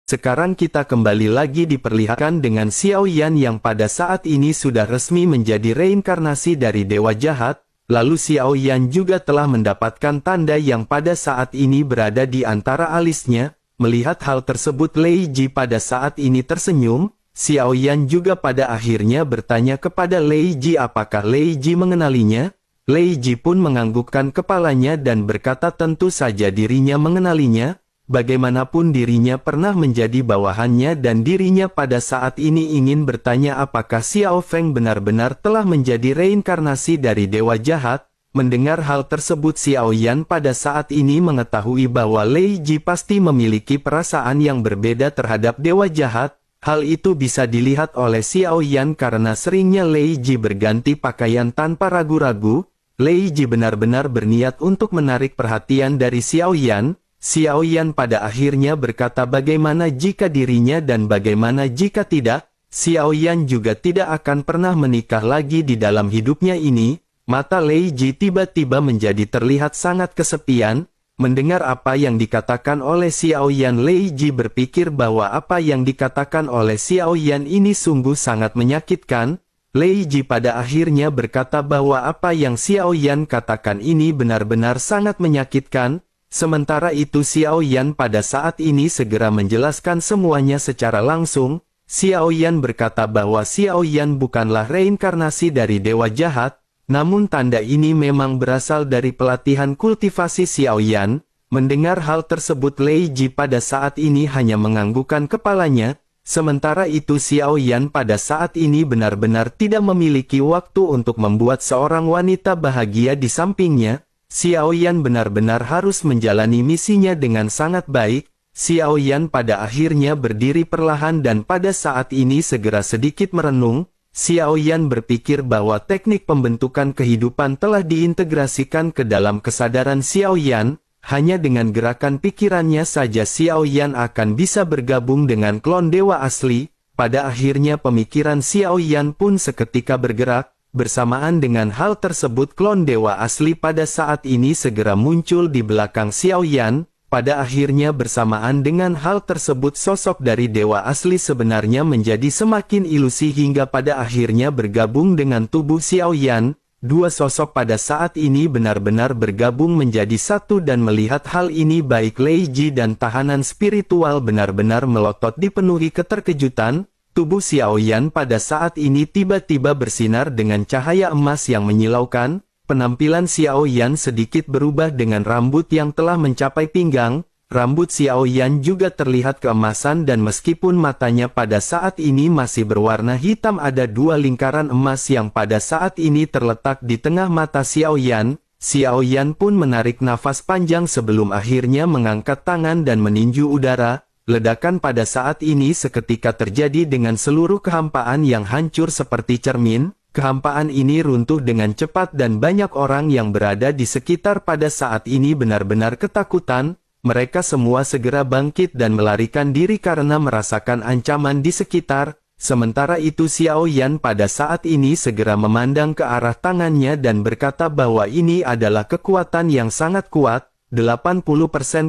Sekarang kita kembali lagi diperlihatkan dengan Xiao Yan yang pada saat ini sudah resmi menjadi reinkarnasi dari Dewa Jahat. Lalu Xiao Yan juga telah mendapatkan tanda yang pada saat ini berada di antara alisnya. Melihat hal tersebut, Lei Ji pada saat ini tersenyum. Xiao Yan juga pada akhirnya bertanya kepada Lei Ji apakah Lei Ji mengenalinya. Lei Ji pun menganggukkan kepalanya dan berkata tentu saja dirinya mengenalinya. Bagaimanapun dirinya pernah menjadi bawahannya dan dirinya pada saat ini ingin bertanya apakah Xiao Feng benar-benar telah menjadi reinkarnasi dari Dewa Jahat. Mendengar hal tersebut, Xiao Yan pada saat ini mengetahui bahwa Lei Ji pasti memiliki perasaan yang berbeda terhadap Dewa Jahat. Hal itu bisa dilihat oleh Xiao Yan karena seringnya Lei Ji berganti pakaian tanpa ragu-ragu. Lei Ji benar-benar berniat untuk menarik perhatian dari Xiao Yan. Xiao Yan pada akhirnya berkata bagaimana jika dirinya dan bagaimana jika tidak. Xiao Yan juga tidak akan pernah menikah lagi di dalam hidupnya ini. Mata Lei Ji tiba-tiba menjadi terlihat sangat kesepian. Mendengar apa yang dikatakan oleh Xiao Yan, Lei Ji berpikir bahwa apa yang dikatakan oleh Xiao Yan ini sungguh sangat menyakitkan. Lei Ji pada akhirnya berkata bahwa apa yang Xiao Yan katakan ini benar-benar sangat menyakitkan. Sementara itu Xiao Yan pada saat ini segera menjelaskan semuanya secara langsung. Xiao Yan berkata bahwa Xiao Yan bukanlah reinkarnasi dari Dewa Jahat, namun tanda ini memang berasal dari pelatihan kultivasi Xiao Yan. Mendengar hal tersebut, Lei Ji pada saat ini hanya menganggukkan kepalanya. Sementara itu Xiao Yan pada saat ini benar-benar tidak memiliki waktu untuk membuat seorang wanita bahagia di sampingnya. Xiao Yan benar-benar harus menjalani misinya dengan sangat baik. Xiao Yan pada akhirnya berdiri perlahan dan pada saat ini segera sedikit merenung. Xiao Yan berpikir bahwa teknik pembentukan kehidupan telah diintegrasikan ke dalam kesadaran Xiao Yan. Hanya dengan gerakan pikirannya saja Xiao Yan akan bisa bergabung dengan klon dewa asli. Pada akhirnya pemikiran Xiao Yan pun seketika bergerak. Bersamaan dengan hal tersebut, klon dewa asli pada saat ini segera muncul di belakang Xiao Yan. Pada akhirnya bersamaan dengan hal tersebut, sosok dari dewa asli sebenarnya menjadi semakin ilusi hingga pada akhirnya bergabung dengan tubuh Xiao Yan. Dua sosok pada saat ini benar-benar bergabung menjadi satu dan melihat hal ini baik Lei Ji dan tahanan spiritual benar-benar melotot dipenuhi keterkejutan. Tubuh Xiao Yan pada saat ini tiba-tiba bersinar dengan cahaya emas yang menyilaukan. Penampilan Xiao Yan sedikit berubah dengan rambut yang telah mencapai pinggang. Rambut Xiao Yan juga terlihat keemasan dan meskipun matanya pada saat ini masih berwarna hitam, ada dua lingkaran emas yang pada saat ini terletak di tengah mata Xiao Yan. Xiao Yan pun menarik nafas panjang sebelum akhirnya mengangkat tangan dan meninju udara. Ledakan pada saat ini seketika terjadi dengan seluruh kehampaan yang hancur seperti cermin. Kehampaan ini runtuh dengan cepat dan banyak orang yang berada di sekitar pada saat ini benar-benar ketakutan. Mereka semua segera bangkit dan melarikan diri karena merasakan ancaman di sekitar. Sementara itu Xiao Yan pada saat ini segera memandang ke arah tangannya dan berkata bahwa ini adalah kekuatan yang sangat kuat. 80%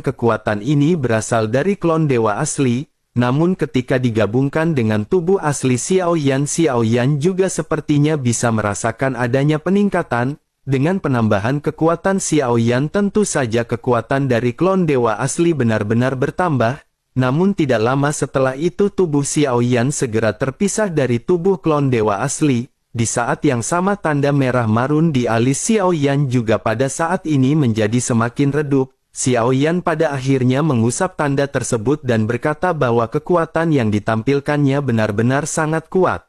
kekuatan ini berasal dari klon dewa asli. Namun ketika digabungkan dengan tubuh asli Xiao Yan juga sepertinya bisa merasakan adanya peningkatan. Dengan penambahan kekuatan Xiao Yan tentu saja kekuatan dari klon dewa asli benar-benar bertambah. Namun tidak lama setelah itu tubuh Xiao Yan segera terpisah dari tubuh klon dewa asli. Di saat yang sama tanda merah marun di alis Xiao Yan juga pada saat ini menjadi semakin redup. Xiao Yan pada akhirnya mengusap tanda tersebut dan berkata bahwa kekuatan yang ditampilkannya benar-benar sangat kuat.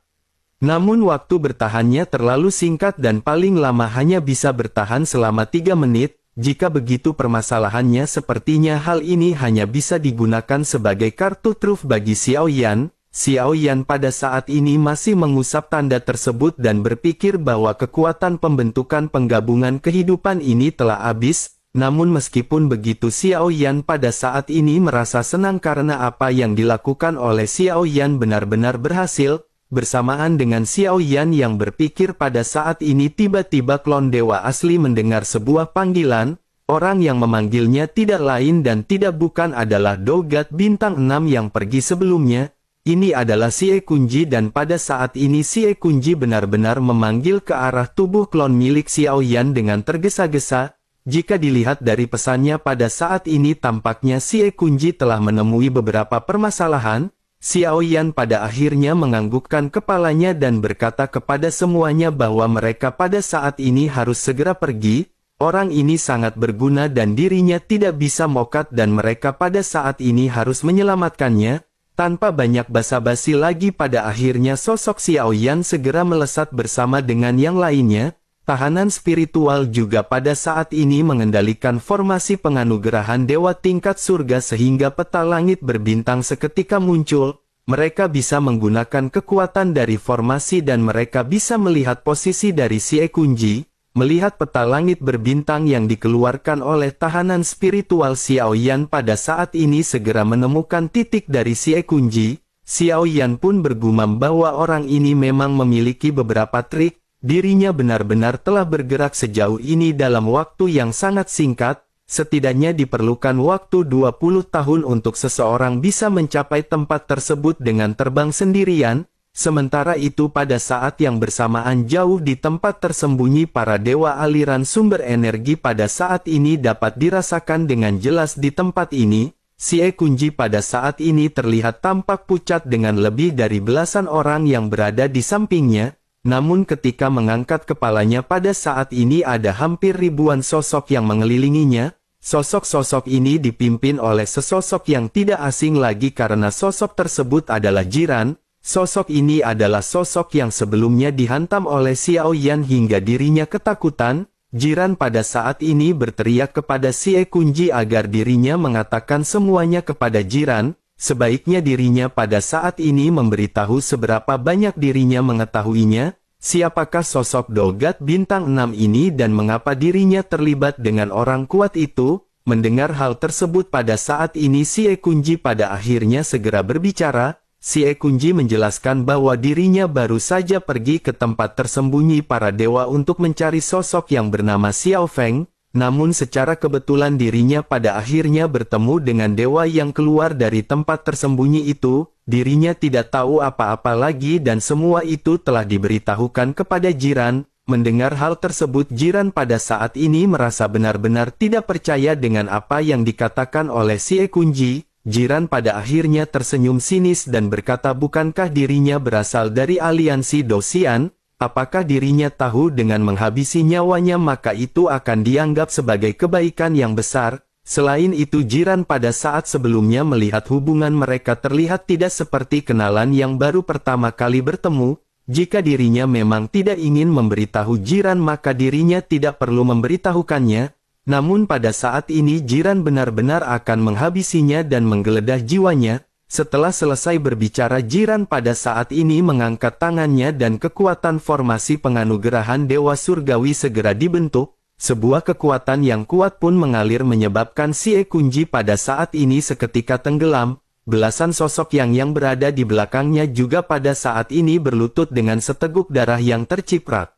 Namun waktu bertahannya terlalu singkat dan paling lama hanya bisa bertahan selama 3 menit. Jika begitu permasalahannya sepertinya hal ini hanya bisa digunakan sebagai kartu truf bagi Xiao Yan. Xiao Yan pada saat ini masih mengusap tanda tersebut dan berpikir bahwa kekuatan pembentukan penggabungan kehidupan ini telah habis. Namun meskipun begitu Xiao Yan pada saat ini merasa senang karena apa yang dilakukan oleh Xiao Yan benar-benar berhasil. Bersamaan dengan Xiao Yan yang berpikir pada saat ini tiba-tiba klon dewa asli mendengar sebuah panggilan. Orang yang memanggilnya tidak lain dan tidak bukan adalah Dogat bintang 6 yang pergi sebelumnya. Ini adalah Sie Kunji dan pada saat ini Sie Kunji benar-benar memanggil ke arah tubuh klon milik Xiao Yan dengan tergesa-gesa. Jika dilihat dari pesannya pada saat ini tampaknya Sie Kunji telah menemui beberapa permasalahan. Xiao Yan pada akhirnya menganggukkan kepalanya dan berkata kepada semuanya bahwa mereka pada saat ini harus segera pergi. Orang ini sangat berguna dan dirinya tidak bisa mokat dan mereka pada saat ini harus menyelamatkannya. Tanpa banyak basa-basi lagi pada akhirnya sosok Xiao Yan segera melesat bersama dengan yang lainnya. Tahanan spiritual juga pada saat ini mengendalikan formasi penganugerahan dewa tingkat surga sehingga peta langit berbintang seketika muncul. Mereka bisa menggunakan kekuatan dari formasi dan mereka bisa melihat posisi dari Sie Kunji. Melihat peta langit berbintang yang dikeluarkan oleh tahanan spiritual Xiao Yan pada saat ini segera menemukan titik dari Sie Kunji, Xiao Yan pun bergumam bahwa orang ini memang memiliki beberapa trik, dirinya benar-benar telah bergerak sejauh ini dalam waktu yang sangat singkat, setidaknya diperlukan waktu 20 tahun untuk seseorang bisa mencapai tempat tersebut dengan terbang sendirian. Sementara itu pada saat yang bersamaan jauh di tempat tersembunyi para dewa aliran sumber energi pada saat ini dapat dirasakan dengan jelas di tempat ini, Sie Kunji pada saat ini terlihat tampak pucat dengan lebih dari belasan orang yang berada di sampingnya, namun ketika mengangkat kepalanya pada saat ini ada hampir ribuan sosok yang mengelilinginya. Sosok-sosok ini dipimpin oleh sesosok yang tidak asing lagi karena sosok tersebut adalah Jiran. Sosok ini adalah sosok yang sebelumnya dihantam oleh Xiao Yan hingga dirinya ketakutan. Jiran pada saat ini berteriak kepada Sie Kunji agar dirinya mengatakan semuanya kepada Jiran. Sebaiknya dirinya pada saat ini memberitahu seberapa banyak dirinya mengetahuinya. Siapakah sosok Dogat bintang 6 ini dan mengapa dirinya terlibat dengan orang kuat itu? Mendengar hal tersebut pada saat ini Sie Kunji pada akhirnya segera berbicara. Sie Kunji menjelaskan bahwa dirinya baru saja pergi ke tempat tersembunyi para dewa untuk mencari sosok yang bernama Xiao Feng, namun secara kebetulan dirinya pada akhirnya bertemu dengan dewa yang keluar dari tempat tersembunyi itu. Dirinya tidak tahu apa-apa lagi dan semua itu telah diberitahukan kepada Jiran. Mendengar hal tersebut Jiran pada saat ini merasa benar-benar tidak percaya dengan apa yang dikatakan oleh Sie Kunji. Jiran pada akhirnya tersenyum sinis dan berkata bukankah dirinya berasal dari aliansi Dosian? Apakah dirinya tahu dengan menghabisi nyawanya maka itu akan dianggap sebagai kebaikan yang besar? Selain itu Jiran pada saat sebelumnya melihat hubungan mereka terlihat tidak seperti kenalan yang baru pertama kali bertemu. Jika dirinya memang tidak ingin memberitahu Jiran maka dirinya tidak perlu memberitahukannya. Namun pada saat ini Jiran benar-benar akan menghabisinya dan menggeledah jiwanya. Setelah selesai berbicara Jiran pada saat ini mengangkat tangannya dan kekuatan formasi penganugerahan Dewa Surgawi segera dibentuk. Sebuah kekuatan yang kuat pun mengalir menyebabkan Sie Kunji pada saat ini seketika tenggelam. Belasan sosok yang berada di belakangnya juga pada saat ini berlutut dengan seteguk darah yang terciprat.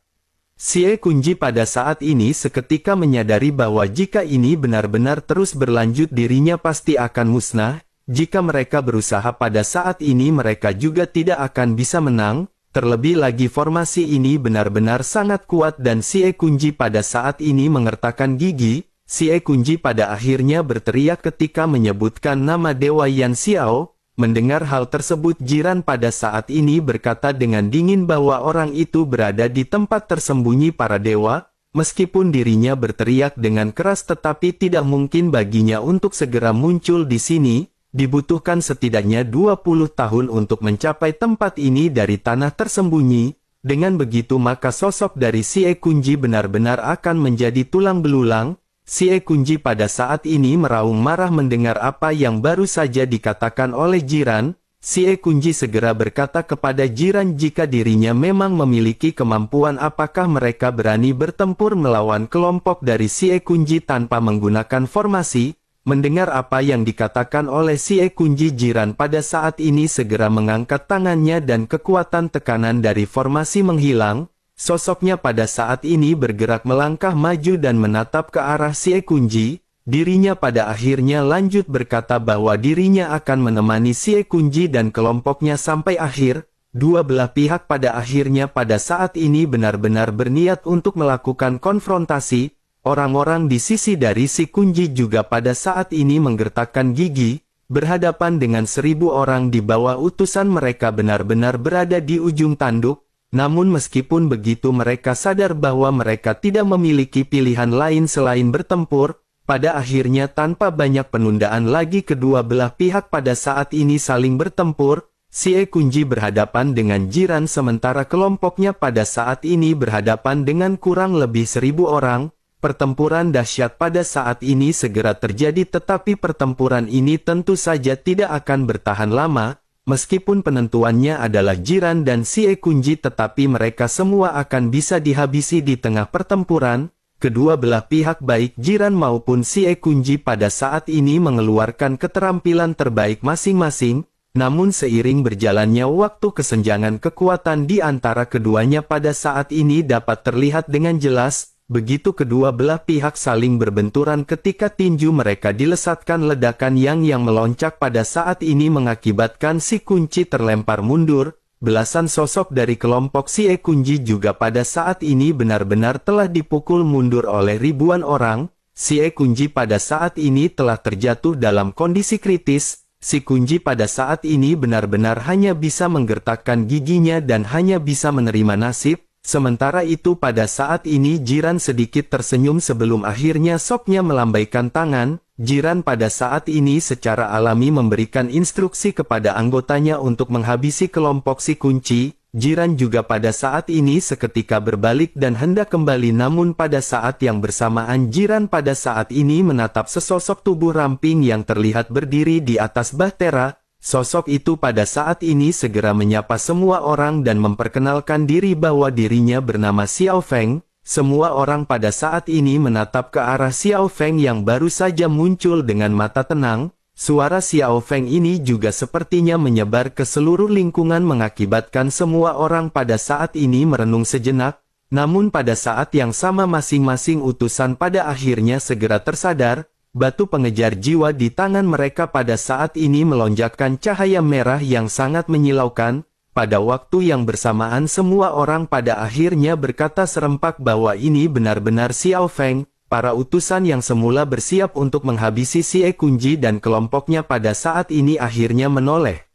Sie Kunji pada saat ini seketika menyadari bahwa jika ini benar-benar terus berlanjut dirinya pasti akan musnah. Jika mereka berusaha pada saat ini mereka juga tidak akan bisa menang. Terlebih lagi formasi ini benar-benar sangat kuat dan Sie Kunji pada saat ini mengertakkan gigi. Sie Kunji pada akhirnya berteriak ketika menyebutkan nama Dewa Yan Xiao. Mendengar hal tersebut Jiran pada saat ini berkata dengan dingin bahwa orang itu berada di tempat tersembunyi para dewa. Meskipun dirinya berteriak dengan keras tetapi tidak mungkin baginya untuk segera muncul di sini. Dibutuhkan setidaknya 20 tahun untuk mencapai tempat ini dari tanah tersembunyi. Dengan begitu maka sosok dari Sie Kunji benar-benar akan menjadi tulang belulang. Sie Kunji pada saat ini meraung marah mendengar apa yang baru saja dikatakan oleh Jiran. Sie Kunji segera berkata kepada Jiran jika dirinya memang memiliki kemampuan apakah mereka berani bertempur melawan kelompok dari Sie Kunji tanpa menggunakan formasi. Mendengar apa yang dikatakan oleh Sie Kunji Jiran pada saat ini segera mengangkat tangannya dan kekuatan tekanan dari formasi menghilang. Sosoknya pada saat ini bergerak melangkah maju dan menatap ke arah Xie Kunji. Dirinya pada akhirnya lanjut berkata bahwa dirinya akan menemani Xie Kunji dan kelompoknya sampai akhir. Dua belah pihak pada akhirnya pada saat ini benar-benar berniat untuk melakukan konfrontasi. Orang-orang di sisi dari Xie Kunji juga pada saat ini menggertakkan gigi, berhadapan dengan 1000 orang di bawah utusan mereka benar-benar berada di ujung tanduk. Namun meskipun begitu mereka sadar bahwa mereka tidak memiliki pilihan lain selain bertempur. Pada akhirnya tanpa banyak penundaan lagi kedua belah pihak pada saat ini saling bertempur. Xie Kunji berhadapan dengan Jiran sementara kelompoknya pada saat ini berhadapan dengan kurang lebih 1000 orang. Pertempuran dahsyat pada saat ini segera terjadi tetapi pertempuran ini tentu saja tidak akan bertahan lama. Meskipun penentuannya adalah Jiran dan Xie Kunji tetapi mereka semua akan bisa dihabisi di tengah pertempuran. Kedua belah pihak baik Jiran maupun Xie Kunji pada saat ini mengeluarkan keterampilan terbaik masing-masing. Namun seiring berjalannya waktu kesenjangan kekuatan di antara keduanya pada saat ini dapat terlihat dengan jelas. Begitu kedua belah pihak saling berbenturan ketika tinju mereka dilesatkan ledakan yang melonjak pada saat ini mengakibatkan si kunci terlempar mundur. Belasan sosok dari kelompok Xie Kunji juga pada saat ini benar-benar telah dipukul mundur oleh ribuan orang. Xie Kunji pada saat ini telah terjatuh dalam kondisi kritis. Si Kunji pada saat ini benar-benar hanya bisa menggertakkan giginya dan hanya bisa menerima nasib. Sementara itu pada saat ini Jiran sedikit tersenyum sebelum akhirnya soknya melambaikan tangan. Jiran pada saat ini secara alami memberikan instruksi kepada anggotanya untuk menghabisi kelompok si kunci. Jiran juga pada saat ini seketika berbalik dan hendak kembali namun pada saat yang bersamaan Jiran pada saat ini menatap sesosok tubuh ramping yang terlihat berdiri di atas bahtera. Sosok itu pada saat ini segera menyapa semua orang dan memperkenalkan diri bahwa dirinya bernama Xiao Feng. Semua orang pada saat ini menatap ke arah Xiao Feng yang baru saja muncul dengan mata tenang. Suara Xiao Feng ini juga sepertinya menyebar ke seluruh lingkungan mengakibatkan semua orang pada saat ini merenung sejenak. Namun pada saat yang sama masing-masing utusan pada akhirnya segera tersadar. Batu pengejar jiwa di tangan mereka pada saat ini melonjakkan cahaya merah yang sangat menyilaukan. Pada waktu yang bersamaan semua orang pada akhirnya berkata serempak bahwa ini benar-benar Xiao Feng. Para utusan yang semula bersiap untuk menghabisi Xie Kunji dan kelompoknya pada saat ini akhirnya menoleh.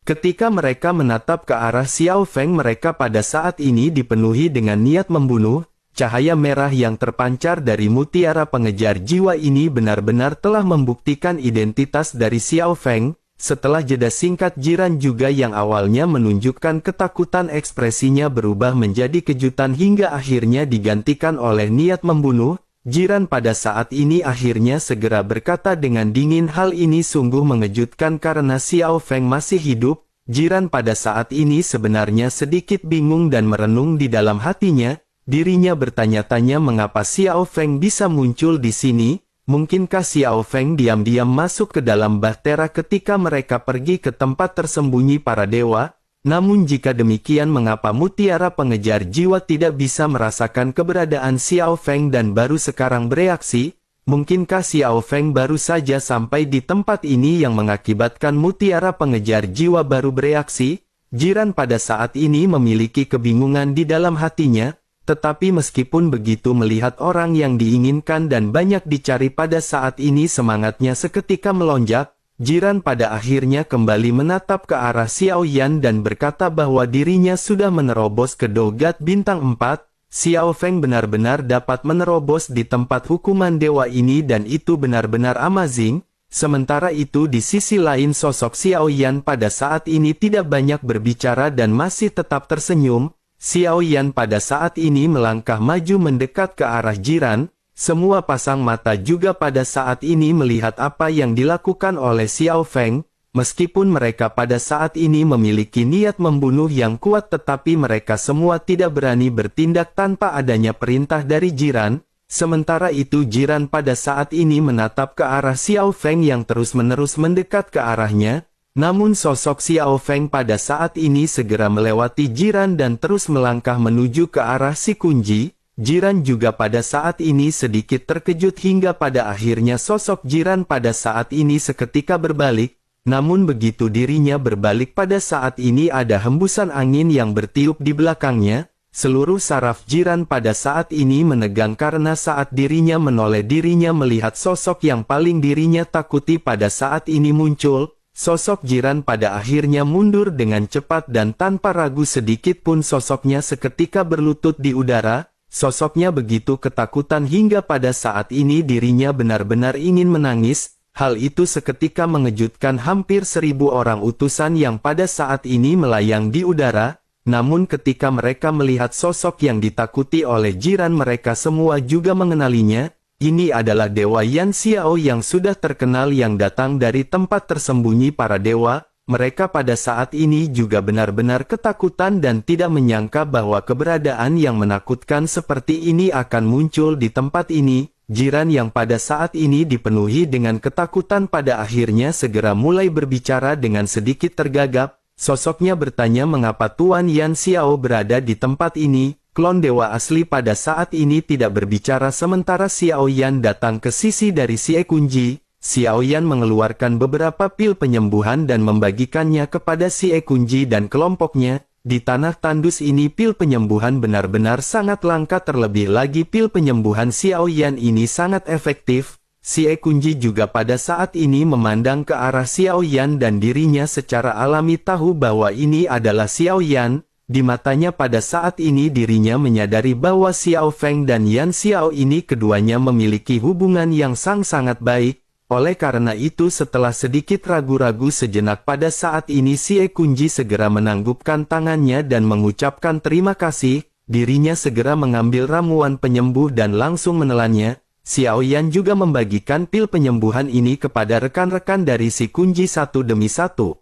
Ketika mereka menatap ke arah Xiao Feng mereka pada saat ini dipenuhi dengan niat membunuh. Cahaya merah yang terpancar dari mutiara pengejar jiwa ini benar-benar telah membuktikan identitas dari Xiao Feng. Setelah jeda singkat Jiran juga yang awalnya menunjukkan ketakutan ekspresinya berubah menjadi kejutan hingga akhirnya digantikan oleh niat membunuh. Jiran pada saat ini akhirnya segera berkata dengan dingin hal ini sungguh mengejutkan karena Xiao Feng masih hidup. Jiran pada saat ini sebenarnya sedikit bingung dan merenung di dalam hatinya. Dirinya bertanya-tanya mengapa Xiao Feng bisa muncul di sini. Mungkinkah Xiao Feng diam-diam masuk ke dalam bahtera ketika mereka pergi ke tempat tersembunyi para dewa? Namun jika demikian mengapa mutiara pengejar jiwa tidak bisa merasakan keberadaan Xiao Feng dan baru sekarang bereaksi? Mungkinkah Xiao Feng baru saja sampai di tempat ini yang mengakibatkan mutiara pengejar jiwa baru bereaksi? Jiran pada saat ini memiliki kebingungan di dalam hatinya. Tetapi meskipun begitu melihat orang yang diinginkan dan banyak dicari pada saat ini semangatnya seketika melonjak. Jiran pada akhirnya kembali menatap ke arah Xiao Yan dan berkata bahwa dirinya sudah menerobos ke Dogat Bintang 4. Xiao Feng benar-benar dapat menerobos di tempat hukuman dewa ini dan itu benar-benar amazing. Sementara itu di sisi lain sosok Xiao Yan pada saat ini tidak banyak berbicara dan masih tetap tersenyum. Xiao Yan pada saat ini melangkah maju mendekat ke arah Jiran. Semua pasang mata juga pada saat ini melihat apa yang dilakukan oleh Xiao Feng. Meskipun mereka pada saat ini memiliki niat membunuh yang kuat tetapi mereka semua tidak berani bertindak tanpa adanya perintah dari Jiran. Sementara itu Jiran pada saat ini menatap ke arah Xiao Feng yang terus-menerus mendekat ke arahnya. Namun sosok Xiao Feng pada saat ini segera melewati Jiran dan terus melangkah menuju ke arah si Kunji. Jiran juga pada saat ini sedikit terkejut hingga pada akhirnya sosok Jiran pada saat ini seketika berbalik. Namun begitu dirinya berbalik pada saat ini ada hembusan angin yang bertiup di belakangnya. Seluruh saraf Jiran pada saat ini menegang karena saat dirinya menoleh dirinya melihat sosok yang paling dirinya takuti pada saat ini muncul. Sosok Jiran pada akhirnya mundur dengan cepat dan tanpa ragu sedikit pun sosoknya seketika berlutut di udara. Sosoknya begitu ketakutan hingga pada saat ini dirinya benar-benar ingin menangis. Hal itu seketika mengejutkan hampir 1000 orang utusan yang pada saat ini melayang di udara. Namun ketika mereka melihat sosok yang ditakuti oleh Jiran mereka semua juga mengenalinya. Ini adalah Dewa Yan Xiao yang sudah terkenal yang datang dari tempat tersembunyi para dewa. Mereka pada saat ini juga benar-benar ketakutan dan tidak menyangka bahwa keberadaan yang menakutkan seperti ini akan muncul di tempat ini. Jiran yang pada saat ini dipenuhi dengan ketakutan pada akhirnya segera mulai berbicara dengan sedikit tergagap. Sosoknya bertanya mengapa Tuan Yan Xiao berada di tempat ini. Klon dewa asli pada saat ini tidak berbicara sementara Xiao Yan datang ke sisi dari Si Kunji. Xiao Yan mengeluarkan beberapa pil penyembuhan dan membagikannya kepada Si Kunji dan kelompoknya. Di tanah tandus ini pil penyembuhan benar-benar sangat langka terlebih lagi pil penyembuhan Xiao Yan ini sangat efektif. Si Kunji juga pada saat ini memandang ke arah Xiao Yan dan dirinya secara alami tahu bahwa ini adalah Xiao Yan. Di matanya pada saat ini dirinya menyadari bahwa Xiao Feng dan Yan Xiao ini keduanya memiliki hubungan yang sangat baik. Oleh karena itu setelah sedikit ragu-ragu sejenak pada saat ini Si Kunji segera menanggupkan tangannya dan mengucapkan terima kasih. Dirinya segera mengambil ramuan penyembuh dan langsung menelannya. Xiao Yan juga membagikan pil penyembuhan ini kepada rekan-rekan dari Si Kunji satu demi satu.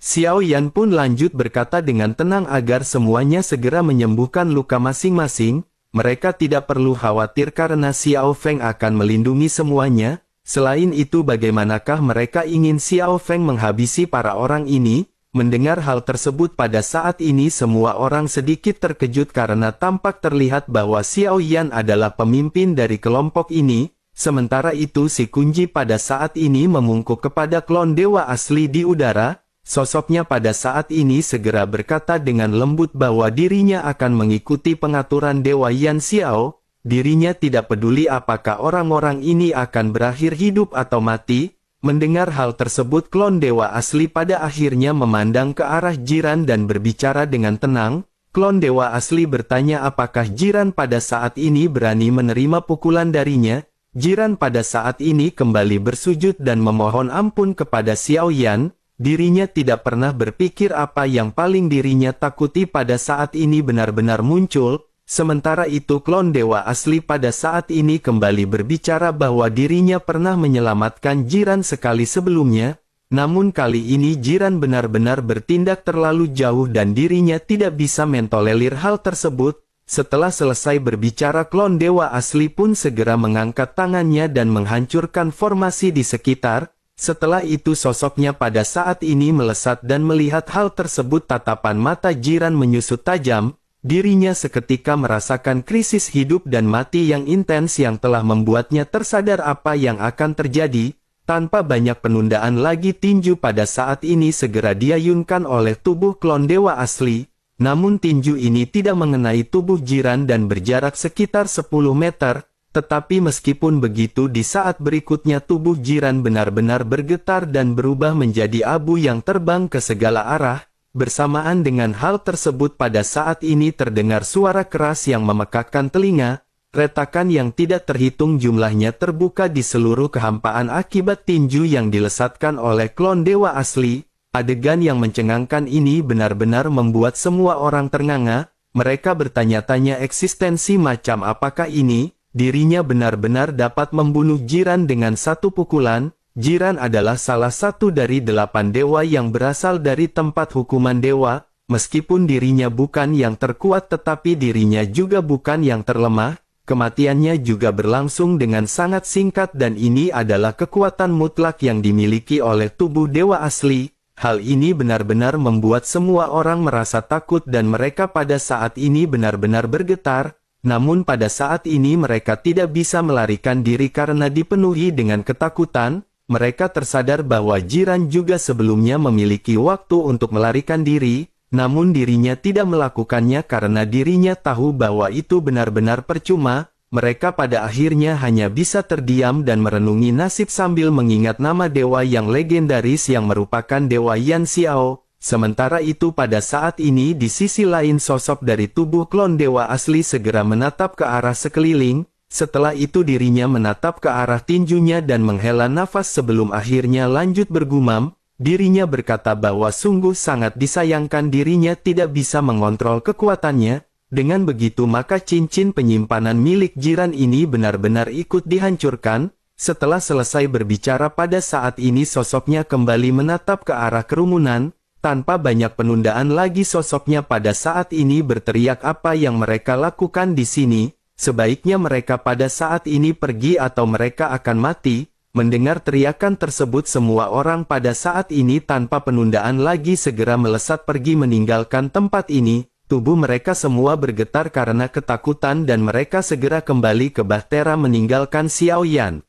Xiao Yan pun lanjut berkata dengan tenang agar semuanya segera menyembuhkan luka masing-masing. Mereka tidak perlu khawatir karena Xiao Feng akan melindungi semuanya. Selain itu bagaimanakah mereka ingin Xiao Feng menghabisi para orang ini? Mendengar hal tersebut pada saat ini semua orang sedikit terkejut karena tampak terlihat bahwa Xiao Yan adalah pemimpin dari kelompok ini. Sementara itu Si Kunji pada saat ini memungkuk kepada klon dewa asli di udara. Sosoknya pada saat ini segera berkata dengan lembut bahwa dirinya akan mengikuti pengaturan Dewa Yan Xiao. Dirinya tidak peduli apakah orang-orang ini akan berakhir hidup atau mati. Mendengar hal tersebut klon dewa asli pada akhirnya memandang ke arah Jiran dan berbicara dengan tenang. Klon dewa asli bertanya apakah Jiran pada saat ini berani menerima pukulan darinya. Jiran pada saat ini kembali bersujud dan memohon ampun kepada Xiao Yan. Dirinya tidak pernah berpikir apa yang paling dirinya takuti pada saat ini benar-benar muncul. Sementara itu klon dewa asli pada saat ini kembali berbicara bahwa dirinya pernah menyelamatkan Jiran sekali sebelumnya. Namun kali ini Jiran benar-benar bertindak terlalu jauh dan dirinya tidak bisa mentolerir hal tersebut. Setelah selesai berbicara klon dewa asli pun segera mengangkat tangannya dan menghancurkan formasi di sekitar. Setelah itu sosoknya pada saat ini melesat dan melihat hal tersebut tatapan mata Jiran menyusut tajam. Dirinya seketika merasakan krisis hidup dan mati yang intens yang telah membuatnya tersadar apa yang akan terjadi. Tanpa banyak penundaan lagi tinju pada saat ini segera diayunkan oleh tubuh klon dewa asli. Namun tinju ini tidak mengenai tubuh Jiran dan berjarak sekitar 10 meter. Tetapi meskipun begitu di saat berikutnya tubuh Jiran benar-benar bergetar dan berubah menjadi abu yang terbang ke segala arah. Bersamaan dengan hal tersebut pada saat ini terdengar suara keras yang memekakkan telinga. Retakan yang tidak terhitung jumlahnya terbuka di seluruh kehampaan akibat tinju yang dilesatkan oleh klon dewa asli. Adegan yang mencengangkan ini benar-benar membuat semua orang ternganga. Mereka bertanya-tanya eksistensi macam apakah ini. Dirinya benar-benar dapat membunuh Jiran dengan satu pukulan. Jiran adalah salah satu dari 8 dewa yang berasal dari tempat hukuman dewa. Meskipun dirinya bukan yang terkuat tetapi dirinya juga bukan yang terlemah. Kematiannya juga berlangsung dengan sangat singkat dan ini adalah kekuatan mutlak yang dimiliki oleh tubuh dewa asli. Hal ini benar-benar membuat semua orang merasa takut dan mereka pada saat ini benar-benar bergetar, namun pada saat ini mereka tidak bisa melarikan diri karena dipenuhi dengan ketakutan. Mereka tersadar bahwa jiran juga sebelumnya memiliki waktu untuk melarikan diri, namun dirinya tidak melakukannya karena dirinya tahu bahwa itu benar-benar percuma. Mereka pada akhirnya hanya bisa terdiam dan merenungi nasib sambil mengingat nama dewa yang legendaris yang merupakan Dewa Yan Xiao. Sementara itu pada saat ini di sisi lain sosok dari tubuh klon dewa asli segera menatap ke arah sekeliling. Setelah itu dirinya menatap ke arah tinjunya dan menghela nafas sebelum akhirnya lanjut bergumam. Dirinya berkata bahwa sungguh sangat disayangkan dirinya tidak bisa mengontrol kekuatannya. Dengan begitu maka cincin penyimpanan milik jiran ini benar-benar ikut dihancurkan. Setelah selesai berbicara pada saat ini sosoknya kembali menatap ke arah kerumunan. Tanpa banyak penundaan lagi sosoknya pada saat ini berteriak apa yang mereka lakukan di sini. Sebaiknya mereka pada saat ini pergi atau mereka akan mati. Mendengar teriakan tersebut semua orang pada saat ini tanpa penundaan lagi segera melesat pergi meninggalkan tempat ini. Tubuh mereka semua bergetar karena ketakutan dan mereka segera kembali ke bahtera meninggalkan Xiao Yan.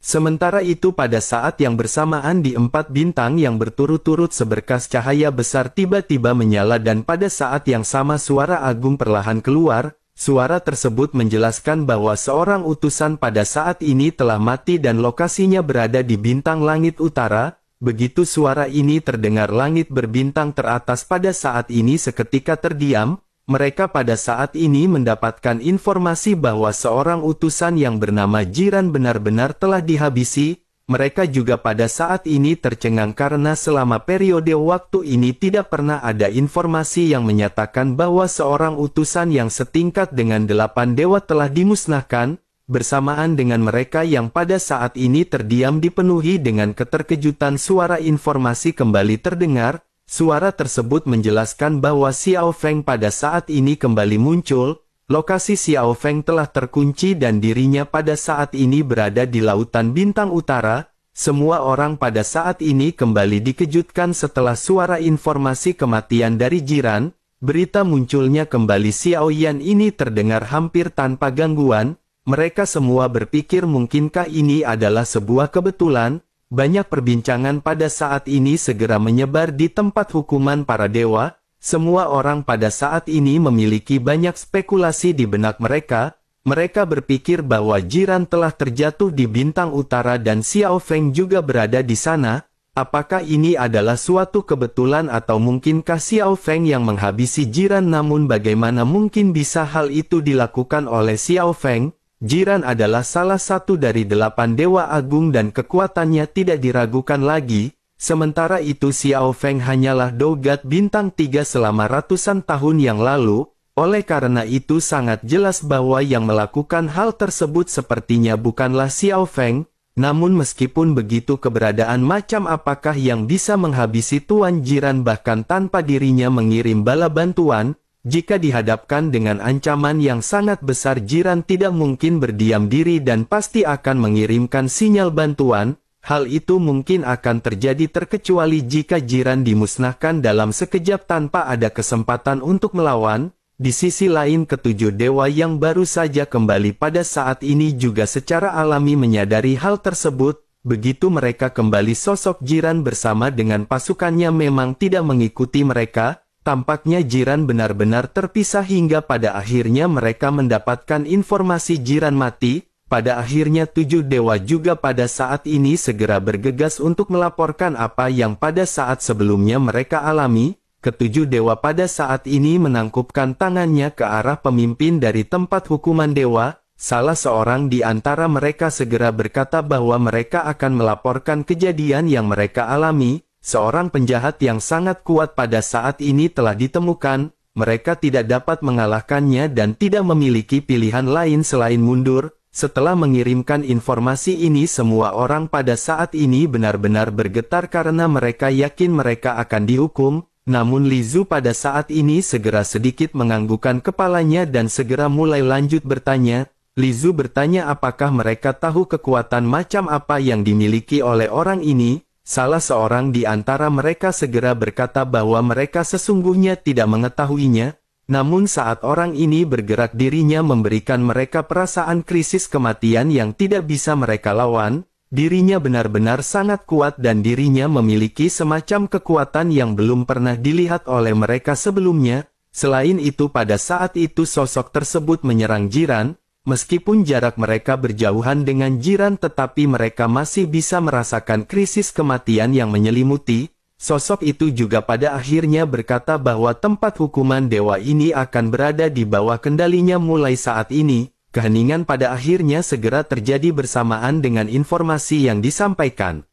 Sementara itu pada saat yang bersamaan di 4 bintang yang berturut-turut seberkas cahaya besar tiba-tiba menyala dan pada saat yang sama suara agung perlahan keluar. Suara tersebut menjelaskan bahwa seorang utusan pada saat ini telah mati dan lokasinya berada di bintang langit utara. Begitu suara ini terdengar langit berbintang teratas pada saat ini seketika terdiam, mereka pada saat ini mendapatkan informasi bahwa seorang utusan yang bernama Jiran benar-benar telah dihabisi. Mereka juga pada saat ini tercengang karena selama periode waktu ini tidak pernah ada informasi yang menyatakan bahwa seorang utusan yang setingkat dengan 8 dewa telah dimusnahkan. Bersamaan dengan mereka yang pada saat ini terdiam dipenuhi dengan keterkejutan suara informasi kembali terdengar. Suara tersebut menjelaskan bahwa Xiao Feng pada saat ini kembali muncul. Lokasi Xiao Feng telah terkunci dan dirinya pada saat ini berada di lautan bintang utara. Semua orang pada saat ini kembali dikejutkan setelah suara informasi kematian dari jiran. Berita munculnya kembali Xiao Yan ini terdengar hampir tanpa gangguan. Mereka semua berpikir mungkinkah ini adalah sebuah kebetulan. Banyak perbincangan pada saat ini segera menyebar di tempat hukuman para dewa. Semua orang pada saat ini memiliki banyak spekulasi di benak mereka. Mereka berpikir bahwa jiran telah terjatuh di bintang utara dan Xiao Feng juga berada di sana. Apakah ini adalah suatu kebetulan atau mungkinkah Xiao Feng yang menghabisi jiran? Namun bagaimana mungkin bisa hal itu dilakukan oleh Xiao Feng? Jiran adalah salah satu dari 8 dewa agung dan kekuatannya tidak diragukan lagi. Sementara itu Xiao Feng hanyalah dogat bintang 3 selama ratusan tahun yang lalu. Oleh karena itu sangat jelas bahwa yang melakukan hal tersebut sepertinya bukanlah Xiao Feng. Namun meskipun begitu keberadaan macam apakah yang bisa menghabisi Tuan Jiran bahkan tanpa dirinya mengirim bala bantuan. Jika dihadapkan dengan ancaman yang sangat besar jiran tidak mungkin berdiam diri dan pasti akan mengirimkan sinyal bantuan. Hal itu mungkin akan terjadi terkecuali jika jiran dimusnahkan dalam sekejap tanpa ada kesempatan untuk melawan. Di sisi lain ketujuh dewa yang baru saja kembali pada saat ini juga secara alami menyadari hal tersebut. Begitu mereka kembali sosok jiran bersama dengan pasukannya memang tidak mengikuti mereka. Tampaknya jiran benar-benar terpisah hingga pada akhirnya mereka mendapatkan informasi jiran mati. Pada akhirnya 7 dewa juga pada saat ini segera bergegas untuk melaporkan apa yang pada saat sebelumnya mereka alami. Ketujuh dewa pada saat ini menangkupkan tangannya ke arah pemimpin dari tempat hukuman dewa. Salah seorang di antara mereka segera berkata bahwa mereka akan melaporkan kejadian yang mereka alami. Seorang penjahat yang sangat kuat pada saat ini telah ditemukan, mereka tidak dapat mengalahkannya dan tidak memiliki pilihan lain selain mundur. Setelah mengirimkan informasi ini semua orang pada saat ini benar-benar bergetar karena mereka yakin mereka akan dihukum. Namun Li Zu pada saat ini segera sedikit menganggukkan kepalanya dan segera mulai lanjut bertanya. Li Zu bertanya apakah mereka tahu kekuatan macam apa yang dimiliki oleh orang ini. salah seorang di antara mereka segera berkata bahwa mereka sesungguhnya tidak mengetahuinya, namun saat orang ini bergerak dirinya memberikan mereka perasaan krisis kematian yang tidak bisa mereka lawan, dirinya benar-benar sangat kuat dan dirinya memiliki semacam kekuatan yang belum pernah dilihat oleh mereka sebelumnya. Selain itu pada saat itu sosok tersebut menyerang Jiran. Meskipun jarak mereka berjauhan dengan Jiran tetapi mereka masih bisa merasakan krisis kematian yang menyelimuti. Sosok itu juga pada akhirnya berkata bahwa tempat hukuman dewa ini akan berada di bawah kendalinya mulai saat ini. Keheningan pada akhirnya segera terjadi bersamaan dengan informasi yang disampaikan.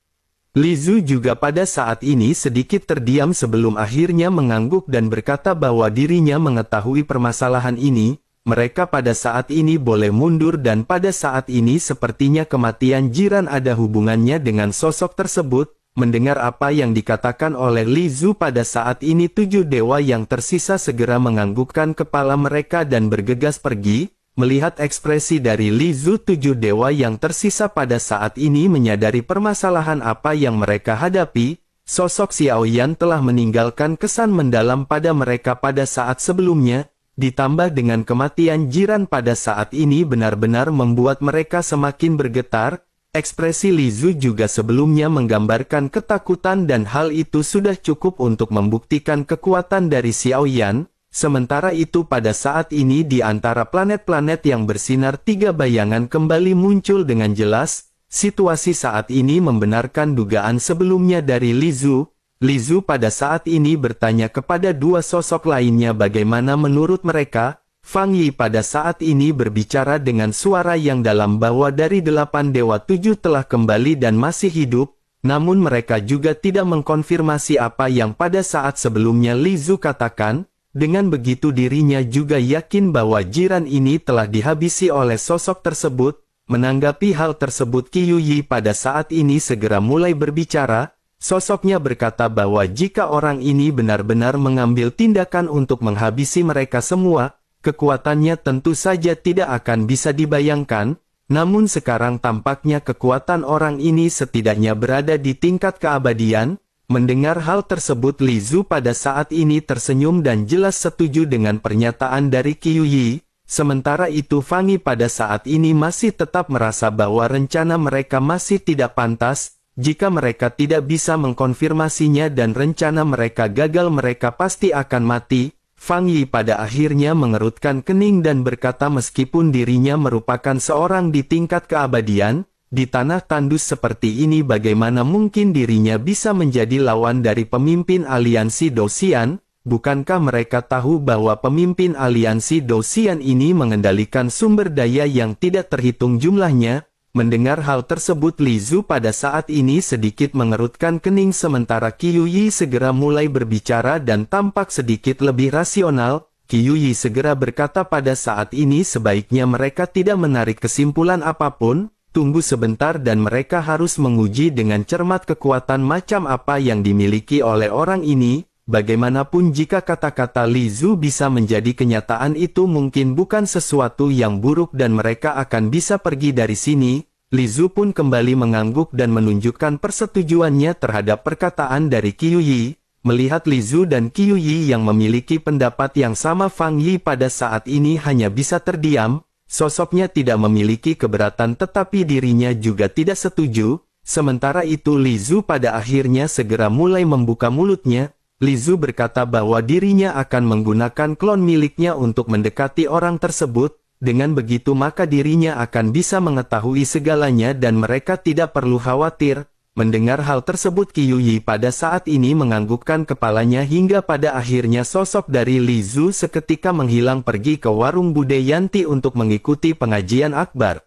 Li Zhu juga pada saat ini sedikit terdiam sebelum akhirnya mengangguk dan berkata bahwa dirinya mengetahui permasalahan ini. Mereka pada saat ini boleh mundur dan pada saat ini sepertinya kematian Jiran ada hubungannya dengan sosok tersebut. Mendengar apa yang dikatakan oleh Li Zhu pada saat ini 7 dewa yang tersisa segera menganggukkan kepala mereka dan bergegas pergi. Melihat ekspresi dari Li Zhu 7 dewa yang tersisa pada saat ini menyadari permasalahan apa yang mereka hadapi. Sosok Xiao Yan telah meninggalkan kesan mendalam pada mereka pada saat sebelumnya. Ditambah dengan kematian Jiran pada saat ini benar-benar membuat mereka semakin bergetar. Ekspresi Li Zhu juga sebelumnya menggambarkan ketakutan dan hal itu sudah cukup untuk membuktikan kekuatan dari Xiao Yan. Sementara itu pada saat ini di antara planet-planet yang bersinar 3 bayangan kembali muncul dengan jelas. Situasi saat ini membenarkan dugaan sebelumnya dari Li Zhu. Li Zhu pada saat ini bertanya kepada 2 sosok lainnya bagaimana menurut mereka. Fang Yi pada saat ini berbicara dengan suara yang dalam bahwa dari 8 dewa 7 telah kembali dan masih hidup, namun mereka juga tidak mengkonfirmasi apa yang pada saat sebelumnya Li Zhu katakan. Dengan begitu dirinya juga yakin bahwa Jiran ini telah dihabisi oleh sosok tersebut. Menanggapi hal tersebut Qi Yuyi pada saat ini segera mulai berbicara. Sosoknya berkata bahwa jika orang ini benar-benar mengambil tindakan untuk menghabisi mereka semua, kekuatannya tentu saja tidak akan bisa dibayangkan, namun sekarang tampaknya kekuatan orang ini setidaknya berada di tingkat keabadian. Mendengar hal tersebut Li Zhu pada saat ini tersenyum dan jelas setuju dengan pernyataan dari Qi Yuyi. Sementara itu Fang Yi pada saat ini masih tetap merasa bahwa rencana mereka masih tidak pantas. Jika mereka tidak bisa mengkonfirmasinya dan rencana mereka gagal mereka pasti akan mati. Fang Yi pada akhirnya mengerutkan kening dan berkata meskipun dirinya merupakan seorang di tingkat keabadian, di tanah tandus seperti ini bagaimana mungkin dirinya bisa menjadi lawan dari pemimpin aliansi Dosian? Bukankah mereka tahu bahwa pemimpin aliansi Dosian ini mengendalikan sumber daya yang tidak terhitung jumlahnya? Mendengar hal tersebut Li Zhu pada saat ini sedikit mengerutkan kening sementara Qi Yuyi segera mulai berbicara dan tampak sedikit lebih rasional. Qi Yuyi segera berkata pada saat ini sebaiknya mereka tidak menarik kesimpulan apapun, tunggu sebentar dan mereka harus menguji dengan cermat kekuatan macam apa yang dimiliki oleh orang ini. Bagaimanapun jika kata-kata Li Zhu bisa menjadi kenyataan itu mungkin bukan sesuatu yang buruk dan mereka akan bisa pergi dari sini. Li Zhu pun kembali mengangguk dan menunjukkan persetujuannya terhadap perkataan dari Qi Yuyi. Melihat Li Zhu dan Qi Yuyi yang memiliki pendapat yang sama Fang Yi pada saat ini hanya bisa terdiam. Sosoknya tidak memiliki keberatan tetapi dirinya juga tidak setuju. Sementara itu Li Zhu pada akhirnya segera mulai membuka mulutnya. Li Zhu berkata bahwa dirinya akan menggunakan klon miliknya untuk mendekati orang tersebut, dengan begitu maka dirinya akan bisa mengetahui segalanya dan mereka tidak perlu khawatir. Mendengar hal tersebut Qi Yuyi pada saat ini menganggukkan kepalanya hingga pada akhirnya sosok dari Li Zhu seketika menghilang pergi ke warung Bude Yanti untuk mengikuti pengajian akbar.